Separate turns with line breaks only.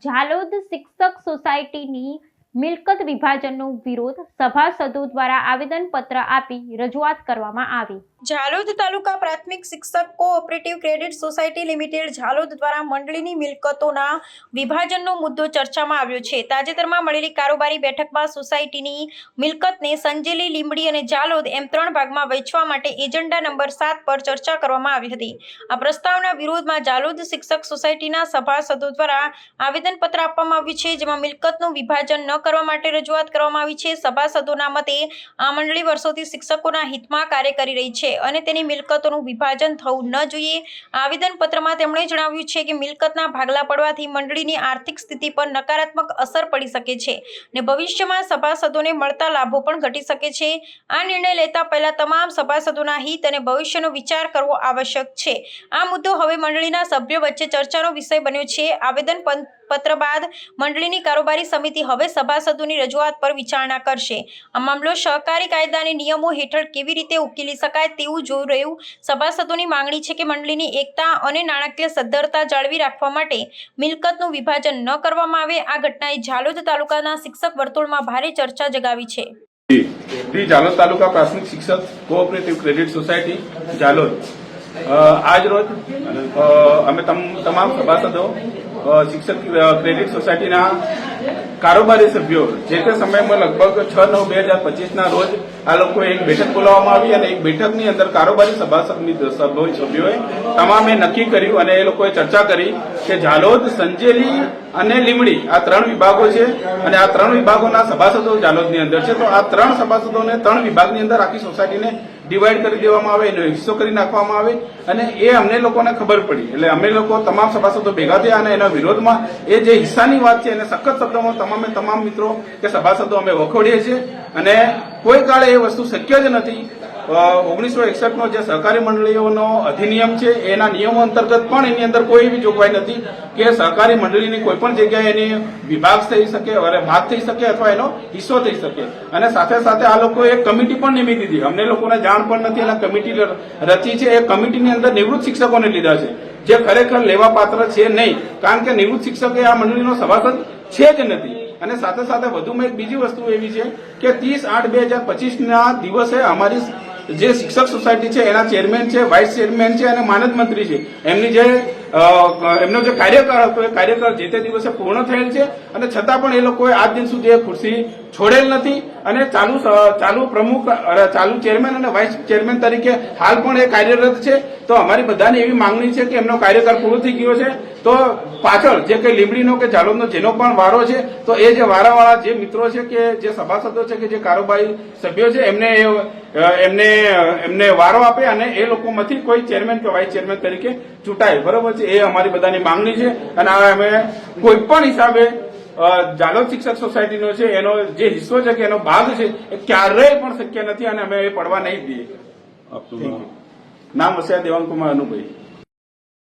ઝાલોદ શિક્ષક સોસાયટીની મિલકત વિભાજનનો વિરોધ સભાસદો દ્વારા આવેદનપત્ર આપી રજૂઆત કરવામાં આવી।
ઝાલોદ તાલુકા પ્રાથમિક શિક્ષક cooperative credit society limited Jhalod દ્વારા મંડળીની મિલકતોના વિભાજનનો મુદ્દો ચર્ચામાં આવ્યો છે। તાજેતરમાં મળેલી કારોબારી બેઠકમાં સોસાયટીની મિલકતને સંજેલી, લીંબડી અને ઝાલોદ એમ 3 ભાગમાં વહેંચવા માટે એજન્ડા નંબર 7 પર ચર્ચા કરવામાં આવી હતી। આ પ્રસ્તાવના વિરોધમાં ઝાલોદ શિક્ષક સોસાયટીના સભાસદો દ્વારા આવેદનપત્ર આપવામાં આવ્યું છે, જેમાં મિલકતનું વિભાજન ન કરવા માટે રજૂઆત કરવામાં આવી છે। સભાસદોના મતે આ મંડળી વર્ષોથી શિક્ષકોના હિતમાં કાર્ય કરી રહી છે અને તેની મિલકતોનું વિભાજન થવું ન જોઈએ। આવેદનપત્રમાં તેમણે જણાવ્યું છે કે મિલકતના ભાગલા પડવાથી મંડળીની આર્થિક સ્થિતિ પર નકારાત્મક અસર પડી શકે છે અને ભવિષ્યમાં સભાસદોને મળતા લાભો પણ ઘટી શકે છે। આ નિર્ણય લેતા પહેલા તમામ સભાસદોના હિત અને ભવિષ્યનો વિચાર કરવો આવશ્યક છે। આ મુદ્દો હવે મંડળીના સભ્યો વચ્ચે ચર્ચાનો વિષય બન્યો છે। આવેદનપત્ર બાદ મંડળીની કારોબારી સમિતિ હવે સભાસદોની રજૂઆત પર વિચારણા કરશે। આ મામલો સહકારી કાયદા અને નિયમો હેઠળ કેવી રીતે ઉકેલી શકાય તેવું જોઈ રહ્યું। સભાસદોની માંગણી છે કે મંડળીની એકતા અને નાણાકીય સદ્ધરતા જાળવી રાખવા માટે મિલકતનું વિભાજન ન કરવામાં આવે। આ ઘટનાએ ઝાલોદ તાલુકાના શિક્ષક વર્તુળમાં ભારે ચર્ચા જગાવી છે।
ઝાલોદ તાલુકા પ્રાથમિક શિક્ષક કોઓપરેટિવ ક્રેડિટ સોસાયટી ઝાલોદ આજ રોજ અમે તમામ સભાસદો શિક્ષક ક્રેડિટ સોસાયટીના કારોબારી સભ્યો જે તે સમયમાં લગભગ 6/9/2025 રોજ આ લોકોએ એક બેઠક બોલાવવામાં આવી અને એક બેઠકની અંદર કારોબારી સભ્યોએ તમામે નક્કી કર્યું અને એ લોકોએ ચર્ચા કરી કે ઝાલોદ, સંજેલી અને લીંબડી આ 3 વિભાગો છે અને આ 3 વિભાગોના સભાસદો ઝાલોદની અંદર છે। તો આ 3 સભાસદોને 3 વિભાગની અંદર આખી સોસાયટીને ડિવાઈડ કરી દેવામાં આવે, એનો હિસ્સો કરી નાખવામાં આવે અને એ અમને લોકોને ખબર પડી એટલે અમે લોકો તમામ સભાસદો ભેગા થયા અને એના વિરોધમાં એ જે હિસ્સાની વાત છે એને સખત શબ્દોમાં તમામ મિત્રો કે સભાસદો અમે વખોડીએ છીએ અને કોઈ કાળે એ વસ્તુ શક્ય જ નથી। 1961નો જે સહકારી મંડળીઓનો અધિનિયમ છે એના નિયમો અંતર્ગત પણ એની અંદર કોઈ એવી જોગવાઈ નથી કે સહકારી મંડળીની કોઈ પણ જગ્યાએ એની વિભાગ થઈ શકે, ભાગ થઈ શકે અથવા એનો હિસ્સો થઈ શકે અને સાથે સાથે આ લોકોએ એક કમિટી પણ નિમી દીધી। અમને લોકોને જાણ પણ નથી, એના કમિટી રચી છે। એ કમિટીની અંદર નિવૃત્ત શિક્ષકોને લીધા છે જે ખરેખર લેવા પાત્ર છે નહીં, કારણ કે નિવૃત્ત શિક્ષક એ આ મંડળીનો સભાસદ છે જ નથી। અને સાથે સાથે વધુમાં એક બીજી વસ્તુ એવી છે કે 30/8/2025ના દિવસે અમારી જે શિક્ષક સોસાયટી છે એના ચેરમેન છે, વાઇસ ચેરમેન છે અને માનદ મંત્રી છે, એમનો જે કાર્યકાળ હતો એ કાર્યકાળ જે તે દિવસે પૂર્ણ થયેલ છે અને છતાં પણ એ લોકોએ આજ દિન સુધી એ ખુરશી છોડેલ નથી અને ચાલુ પ્રમુખ, ચાલુ ચેરમેન અને વાઇસ ચેરમેન તરીકે હાલ પણ એ કાર્યરત છે। તો અમારી બધાની એવી માંગણી છે કે એમનો કાર્યકાળ પૂરો થઈ ગયો છે તો પાછળ જે કંઈ લીંબડીનો કે ઝાલોદનો જેનો પણ વારો છે તો એ જે વારાવાળા જે મિત્રો છે કે જે સભાસદો છે કે જે કારોબારી સભ્યો છે એમને વારો આપે અને એ લોકોમાંથી કોઈ ચેરમેન કે વાઇસ ચેરમેન તરીકે ચૂંટાય, બરોબર છે? એ અમારી બધાની માંગણી છે અને હવે અમે કોઈ પણ હિસાબે ઝાલોદ શિક્ષક સોસાયટીનો છે એનો જે હિસ્સો છે કે એનો ભાગ છે એ ક્યારેય પણ શક્ય નથી અને અમે એ પડવા નહીં દઈએ। નામ વસ્યા દેવાંગકુમાર અનુભાઈ।